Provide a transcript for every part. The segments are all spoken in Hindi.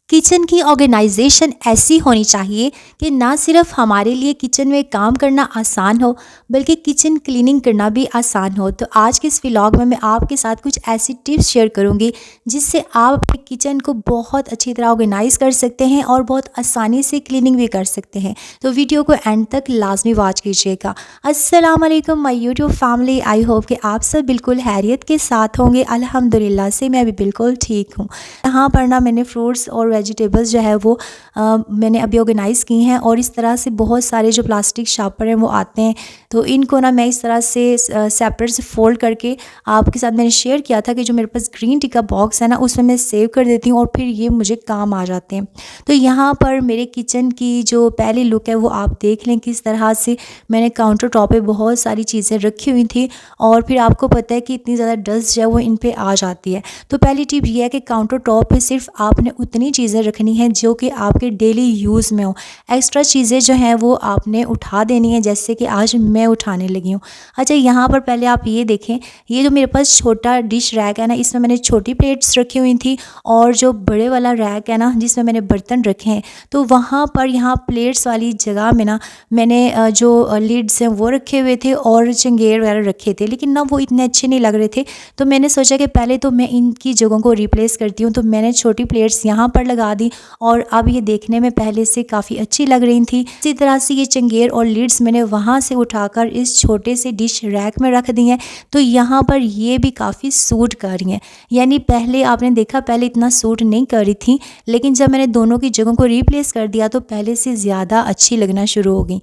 किचन की ऑर्गेनाइजेशन ऐसी होनी चाहिए कि ना सिर्फ हमारे लिए किचन में काम करना आसान हो, बल्कि किचन क्लीनिंग करना भी आसान हो। तो आज के इस व्लॉग में मैं आपके साथ कुछ ऐसी टिप्स शेयर करूंगी जिससे आप अपने किचन को बहुत अच्छी तरह ऑर्गेनाइज कर सकते हैं और बहुत आसानी से क्लीनिंग भी कर सकते हैं। तो वीडियो को एंड तक लाजमी वॉच कीजिएगा। अस्सलाम वालेकुम my YouTube family, I hope कि आप सब बिल्कुल हैरियत के साथ होंगे। अल्हम्दुलिल्लाह से मैं भी बिल्कुल ठीक हूँ। यहाँ पर ना मैंने फ्रूट्स और वेजिटेबल्स जो है वो मैंने अभी ऑर्गेनाइज़ की हैं, और इस तरह से बहुत सारे जो प्लास्टिक शॉपर हैं वो आते हैं, तो इनको ना मैं इस तरह से सेपरेट से फोल्ड करके आपके साथ मैंने शेयर किया था कि जो मेरे पास ग्रीन टी का बॉक्स है ना उसमें मैं सेव कर देती हूँ और फिर ये मुझे काम आ जाते हैं। तो यहाँ पर मेरे किचन की जो पहली लुक है वो आप देख लें किस तरह से मैंने काउंटर टॉप पे बहुत सारी चीज़ें रखी हुई थी, और फिर आपको पता है कि इतनी ज़्यादा डस्ट जो है वो इन पे आ जाती है। तो पहली टिप ये है कि काउंटर टॉप पे सिर्फ आपने उतनी चीज़ें रखनी हैं जो कि आपके डेली यूज़ में हो। एक्स्ट्रा चीज़ें जो हैं वो आपने उठा देनी है, जैसे कि आज मैं उठाने लगी हूँ। अच्छा, यहाँ पर पहले आप ये देखें, ये जो मेरे पास छोटा डिश रैक है ना, इसमें मैंने छोटी प्लेट्स रखी हुई थी, और जो बड़े वाला रैक है ना जिसमें मैंने बर्तन रखे हैं, तो वहाँ पर यहाँ प्लेट्स वाली जगह में ना मैंने जो लिड्स हैं वो रखे हुए थे और चंगेर वगैरह रखे थे, लेकिन ना वो इतने अच्छे नहीं लग रहे थे। तो मैंने सोचा कि पहले तो मैं इनकी जगहों को रिप्लेस करती हूँ, तो मैंने छोटी प्लेट्स यहाँ पर लगा दी, और अब ये देखने में पहले से काफ़ी अच्छी लग रही थी। इसी तरह से ये चंगेर और लिड्स मैंने वहाँ से उठाकर इस छोटे से डिश रैक में रख दी हैं, तो यहाँ पर ये भी काफ़ी सूट कर रही हैं। यानी पहले आपने देखा पहले इतना सूट नहीं कर रही थी, लेकिन जब मैंने दोनों की जगहों को रिप्लेस कर दिया तो पहले से ज़्यादा अच्छी लगना शुरू हो गई।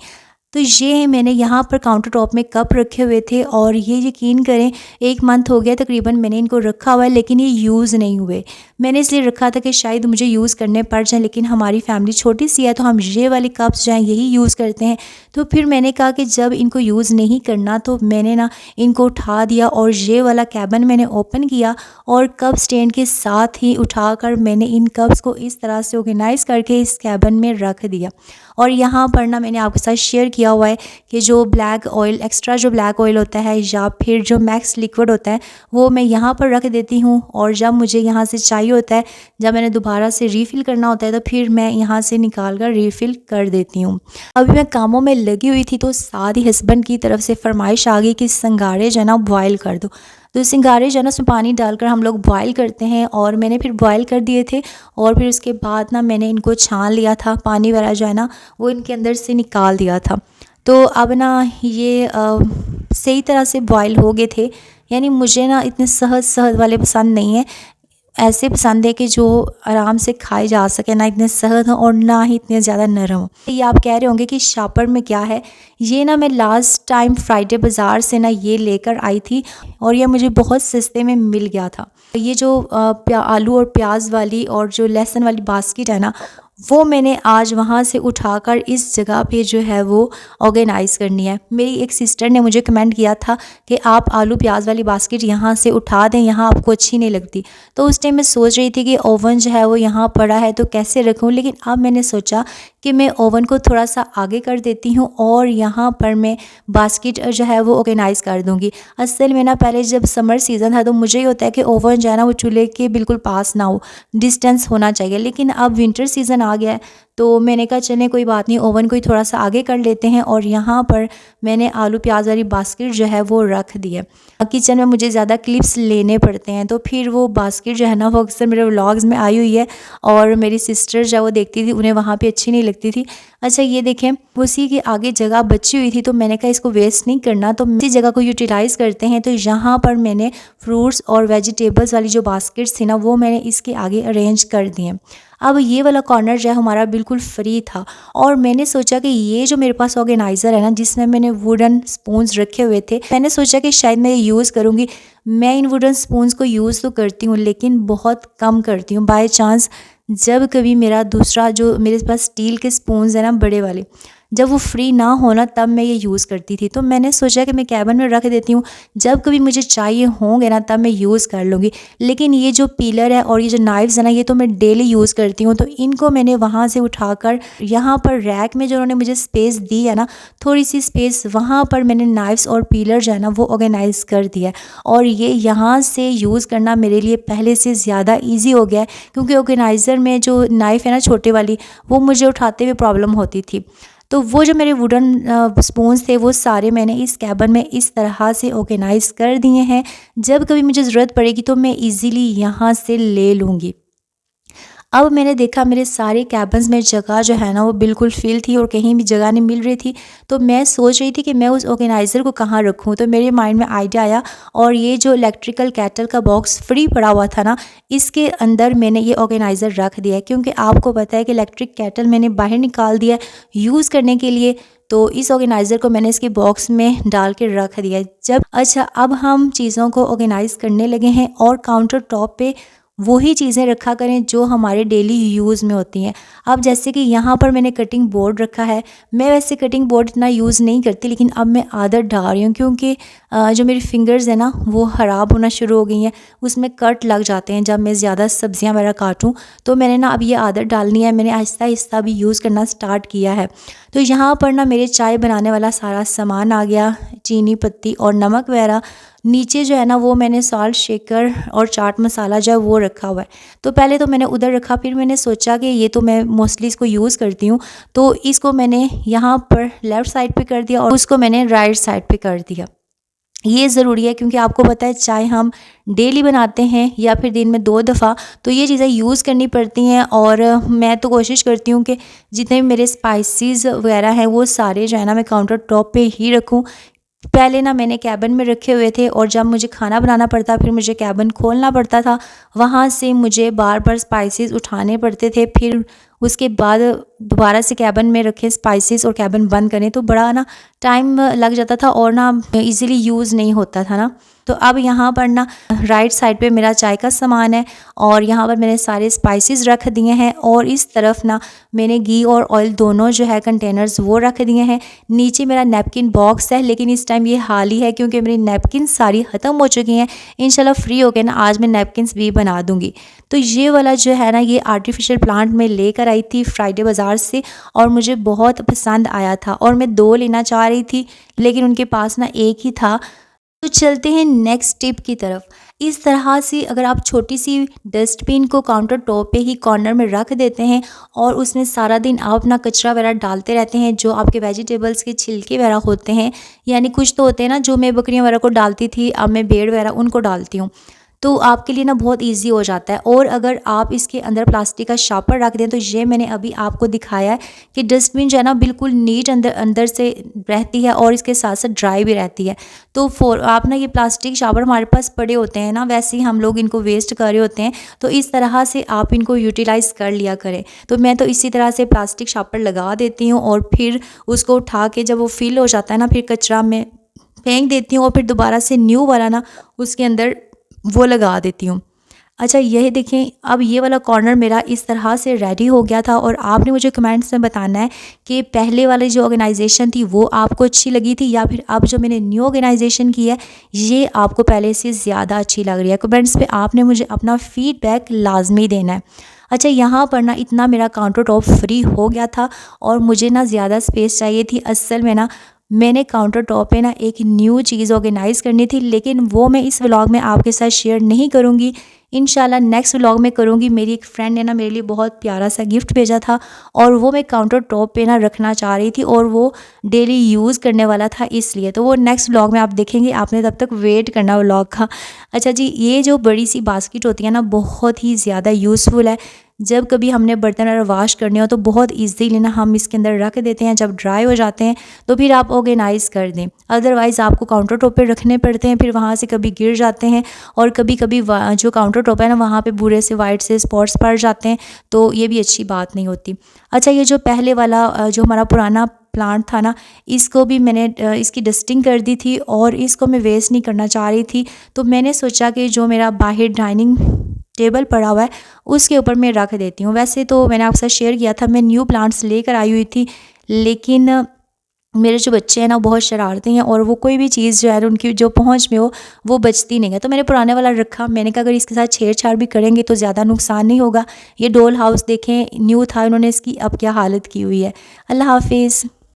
तो ये मैंने यहाँ पर काउंटर टॉप में कप रखे हुए थे, और ये यकीन करें 1 मंथ हो गया तकरीबन मैंने इनको रखा हुआ है, लेकिन ये यूज़ नहीं हुए। मैंने इसलिए रखा था कि शायद मुझे यूज़ करने पड़ जाए, लेकिन हमारी फैमिली छोटी सी है तो हम ये वाले कप्स जो हैं यही यूज़ करते हैं। तो फिर मैंने कहा कि जब इनको यूज़ नहीं करना तो मैंने ना इनको उठा दिया, और ये वाला कैबिन मैंने ओपन किया और कप स्टैंड के साथ ही उठाकर मैंने इन कप्स को इस तरह से ऑर्गेनाइज़ करके इस कैबिन में रख दिया। और यहाँ पर ना मैंने आपके साथ शेयर किया हुआ है कि जो ब्लैक ऑयल, एक्स्ट्रा जो ब्लैक ऑयल होता है या फिर जो मैक्स लिक्विड होता है वो मैं यहाँ पर रख देती हूँ, और जब मुझे यहाँ से चाहिए होता है, जब मैंने दोबारा से रीफ़िल करना होता है, तो फिर मैं यहाँ से निकाल कर रीफ़िल कर देती हूँ। अभी मैं कामों में लगी हुई थी तो साथ ही हस्बैंड की तरफ से फरमाइश आ गई कि संगारे जो है ना बॉयल कर दो। तो सिंगारे जो है ना उसमें पानी डालकर हम लोग बॉयल करते हैं, और मैंने फिर बॉयल कर दिए थे, और फिर उसके बाद ना मैंने इनको छान लिया था, पानी वगैरह जो है ना वो इनके अंदर से निकाल दिया था। तो अब ना ये सही तरह से बॉयल हो गए थे। यानी मुझे ना इतने सहज सहज वाले पसंद नहीं है, ऐसे पसंद है कि जो आराम से खाए जा सके, ना इतने सहज हों और ना ही इतने ज़्यादा नरम हो। ये आप कह रहे होंगे कि शॉपर में क्या है, ये ना मैं लास्ट टाइम फ्राइडे बाज़ार से ना ये लेकर आई थी, और ये मुझे बहुत सस्ते में मिल गया था। ये जो आलू और प्याज वाली और जो लहसुन वाली बास्केट है ना, वो मैंने आज वहाँ से उठाकर इस जगह पे जो है वो ऑर्गेनाइज़ करनी है। मेरी एक सिस्टर ने मुझे कमेंट किया था कि आप आलू प्याज वाली बास्केट यहाँ से उठा दें, यहाँ आपको अच्छी नहीं लगती। तो उस टाइम मैं सोच रही थी कि ओवन जो है वो यहाँ पड़ा है तो कैसे रखूँ, लेकिन अब मैंने सोचा कि मैं ओवन को थोड़ा सा आगे कर देती हूँ और यहाँ पर मैं बास्केट जो है वो ऑर्गेनाइज़ कर दूँगी। असल में ना पहले जब समर सीज़न था तो मुझे ही होता है कि ओवन जो है ना वो चूल्हे के बिल्कुल पास ना हो, डिस्टेंस होना चाहिए, लेकिन अब विंटर सीज़न आ गया है तो मैंने कहा चलें कोई बात नहीं, ओवन को ही थोड़ा सा आगे कर लेते हैं, और यहाँ पर मैंने आलू प्याज वाली बास्केट जो है वो रख दी है। किचन में मुझे ज़्यादा क्लिप्स लेने पड़ते हैं, तो फिर वो बास्केट जो है ना वो अक्सर मेरे व्लॉग्स में आई हुई है, और मेरी सिस्टर जो वो देखती थी उन्हें वहाँ पे अच्छी नहीं लगती थी। अच्छा ये देखें, उसी के आगे जगह बची हुई थी तो मैंने कहा इसको वेस्ट नहीं करना, तो इसी जगह को यूटिलाइज़ करते हैं। तो यहाँ पर मैंने फ्रूट्स और वेजिटेबल्स वाली जो बास्केट्स थी ना वो मैंने इसके आगे अरेंज कर दी हैं। अब ये वाला कॉर्नर जो है हमारा बिल्कुल फ्री था, और मैंने सोचा कि ये जो मेरे पास ऑर्गेनाइज़र है ना जिसमें मैंने वुडन स्पून्स रखे हुए थे, मैंने सोचा कि शायद मैं यूज़ करूँगी। मैं इन वुडन स्पून्स को यूज़ तो करती हूँ लेकिन बहुत कम करती हूँ। बाय चांस जब कभी मेरा दूसरा जो मेरे पास स्टील के स्पून्स है ना बड़े वाले, जब वो फ्री ना हो ना तब मैं ये यूज़ करती थी। तो मैंने सोचा कि मैं कैबिन में रख देती हूँ, जब कभी मुझे चाहिए होंगे ना तब मैं यूज़ कर लूँगी। लेकिन ये जो पीलर है और ये जो नाइफ़्स है ना, ये तो मैं डेली यूज़ करती हूँ। तो इनको मैंने वहाँ से उठाकर यहाँ पर रैक में जो उन्होंने मुझे स्पेस दी है ना, थोड़ी-सी स्पेस, वहाँ पर मैंने नाइफ़्स और पीलर जो है ना वो ऑर्गेनाइज़ कर दिया है। और ये यहाँ से यूज़ करना मेरे लिए पहले से ज़्यादा ईज़ी हो गया है, क्योंकि ऑर्गेनाइज़र में जो नाइफ़ है ना छोटे वाली, वो मुझे उठाते हुए प्रॉब्लम होती थी। तो वो जो मेरे वुडन स्पून्स थे वो सारे मैंने इस कैबिन में इस तरह से ऑर्गेनाइज़ कर दिए हैं। जब कभी मुझे ज़रूरत पड़ेगी तो मैं ईज़िली यहाँ से ले लूँगी। अब मैंने देखा मेरे सारे कैबिन्स में जगह जो है ना वो बिल्कुल फ़िल थी और कहीं भी जगह नहीं मिल रही थी। तो मैं सोच रही थी कि मैं उस ऑर्गेनाइज़र को कहाँ रखूँ, तो मेरे माइंड में आइडिया आया और ये जो इलेक्ट्रिकल केटल का बॉक्स फ्री पड़ा हुआ था ना, इसके अंदर मैंने ये ऑर्गेनाइज़र रख दिया है। क्योंकि आपको पता है कि इलेक्ट्रिक केटल मैंने बाहर निकाल दिया है यूज़ करने के लिए, तो इस ऑर्गेनाइज़र को मैंने इसके बॉक्स में डाल के रख दिया है। अब हम चीज़ों को ऑर्गेनाइज़ करने लगे हैं और काउंटर टॉप पे वही चीज़ें रखा करें जो हमारे डेली यूज़ में होती हैं। अब जैसे कि यहाँ पर मैंने कटिंग बोर्ड रखा है। मैं वैसे कटिंग बोर्ड इतना यूज़ नहीं करती, लेकिन अब मैं आदत डाल रही हूँ, क्योंकि जो मेरी फिंगर्स हैं ना वो ख़राब होना शुरू हो गई हैं, उसमें कट लग जाते हैं जब मैं ज़्यादा सब्जियाँ वगैरह काटूँ। तो मैंने ना अब ये आदत डालनी है, मैंने आहिस्ता-आहिस्ता भी यूज़ करना स्टार्ट किया है। तो यहाँ पर ना मेरे चाय बनाने वाला सारा सामान आ गया, चीनी पत्ती और नमक वगैरह। नीचे जो है ना वो मैंने सॉल्ट शेकर और चाट मसाला जो है वो रखा हुआ है। तो पहले तो मैंने उधर रखा, फिर मैंने सोचा कि ये तो मैं मोस्टली इसको यूज़ करती हूँ, तो इसको मैंने यहाँ पर लेफ़्ट साइड पे कर दिया और उसको मैंने राइट साइड पे कर दिया। ये ज़रूरी है, क्योंकि आपको पता है चाय हम डेली बनाते हैं या फिर दिन में 2 दफ़ा, तो ये चीज़ें यूज़ करनी पड़ती हैं। और मैं तो कोशिश करती हूँ कि जितने भी मेरे स्पाइसेस वगैरह हैं वो सारे जो है ना मैं काउंटर टॉप पे ही रखूँ। पहले ना मैंने कैबिन में रखे हुए थे और जब मुझे खाना बनाना पड़ता फिर मुझे कैबिन खोलना पड़ता था, वहाँ से मुझे बार बार स्पाइसेस उठाने पड़ते थे, फिर उसके बाद दोबारा से कैबिन में रखे स्पाइसेस और कैबिन बंद करें, तो बड़ा ना टाइम लग जाता था और ना इजीली यूज़ नहीं होता था ना। तो अब यहाँ पर ना राइट साइड पे मेरा चाय का सामान है और यहाँ पर मैंने सारे स्पाइसेस रख दिए हैं और इस तरफ ना मैंने घी और ऑयल दोनों जो है कंटेनर्स वो रख दिए हैं। नीचे मेरा नैपकिन बॉक्स है, लेकिन इस टाइम ये खाली है क्योंकि मेरी नैपकिन सारी ख़त्म हो चुकी हैं। इंशाल्लाह फ्री हो के ना आज मैं नैपकिन्स भी बना दूँगी। तो ये वाला जो है ना ये आर्टिफिशियल प्लांट मैं लेकर आई थी फ्राइडे बाज़ार से और मुझे बहुत पसंद आया था और मैं 2 लेना चाह रही थी, लेकिन उनके पास ना 1 ही था। तो चलते हैं नेक्स्ट टिप की तरफ। इस तरह से अगर आप छोटी सी डस्टबिन को काउंटर टॉप पे ही कॉर्नर में रख देते हैं और उसमें सारा दिन आप अपना कचरा वगैरह डालते रहते हैं, जो आपके वेजिटेबल्स के छिलके वगैरह होते हैं, यानी कुछ तो होते हैं ना जो मैं बकरियां वगैरह को डालती थी, अब मैं भेड़ वगैरह उनको डालती हूँ, तो आपके लिए ना बहुत इजी हो जाता है। और अगर आप इसके अंदर प्लास्टिक का शापर रख दें, तो ये मैंने अभी आपको दिखाया है कि डस्टबिन जो है ना बिल्कुल नीट अंदर से रहती है और इसके साथ साथ ड्राई भी रहती है। तो आप ना ये प्लास्टिक शावर हमारे पास पड़े होते हैं ना, वैसे ही हम लोग इनको वेस्ट कर रहे होते हैं, तो इस तरह से आप इनको यूटिलाइज़ कर लिया करें। तो मैं तो इसी तरह से प्लास्टिक शापर लगा देती हूँ और फिर उसको उठा के जब वो फिल हो जाता है ना, फिर कचरा में फेंक देती हूँ और फिर दोबारा से न्यू वाला ना उसके अंदर वो लगा देती हूँ। अच्छा, यह देखें, अब ये वाला कॉर्नर मेरा इस तरह से रेडी हो गया था और आपने मुझे कमेंट्स में बताना है कि पहले वाली जो ऑर्गेनाइजेशन थी वो आपको अच्छी लगी थी या फिर अब जो मैंने न्यू ऑर्गेनाइजेशन की है ये आपको पहले से ज़्यादा अच्छी लग रही है। कमेंट्स पे आपने मुझे अपना फीडबैक लाजमी देना है। अच्छा, यहाँ पर ना इतना मेरा काउंटर टॉप फ्री हो गया था और मुझे ना ज़्यादा स्पेस चाहिए थी। असल में ना मैंने काउंटर टॉप पे ना एक न्यू चीज़ ऑर्गेनाइज़ करनी थी, लेकिन वो मैं इस व्लॉग में आपके साथ शेयर नहीं करूँगी। इंशाल्लाह नेक्स्ट व्लॉग में करूँगी। मेरी एक फ्रेंड ने ना मेरे लिए बहुत प्यारा सा गिफ्ट भेजा था और वो मैं काउंटर टॉप पे ना रखना चाह रही थी और वो डेली यूज़ करने वाला था, इसलिए तो वो नेक्स्ट व्लॉग में आप देखेंगे। आपने तब तक वेट करना व्लॉग का। अच्छा जी, ये जो बड़ी सी बास्केट होती है ना बहुत ही ज़्यादा यूज़फुल है। जब कभी हमने बर्तन और वॉश करने हो तो बहुत ईजीली ना हम इसके अंदर रख देते हैं, जब ड्राई हो जाते हैं तो फिर आप ऑर्गेनाइज़ कर दें। अदरवाइज़ आपको काउंटर टॉप पे रखने पड़ते हैं, फिर वहाँ से कभी गिर जाते हैं और कभी कभी जो काउंटर टॉप है ना वहाँ पे भूरे से वाइट से स्पॉट्स पड़ जाते हैं, तो ये भी अच्छी बात नहीं होती। अच्छा, ये जो पहले वाला जो हमारा पुराना प्लांट था ना, इसको भी मैंने इसकी डस्टिंग कर दी थी और इसको मैं वेस्ट नहीं करना चाह रही थी। तो मैंने सोचा कि जो मेरा बाहर डाइनिंग टेबल पड़ा हुआ है उसके ऊपर मैं रख देती हूँ। वैसे तो मैंने आपके साथ शेयर किया था मैं न्यू प्लांट्स लेकर आई हुई थी, लेकिन मेरे जो बच्चे हैं ना बहुत शरारती हैं और वो कोई भी चीज़ जो है उनकी जो पहुंच में हो वो बचती नहीं है। तो मैंने पुराने वाला रखा, मैंने कहा अगर इसके साथ छेड़छाड़ भी करेंगे तो ज़्यादा नुकसान नहीं होगा। ये डॉल हाउस देखें, न्यू था, उन्होंने इसकी अब क्या हालत की हुई है। अल्लाह हाफिज़।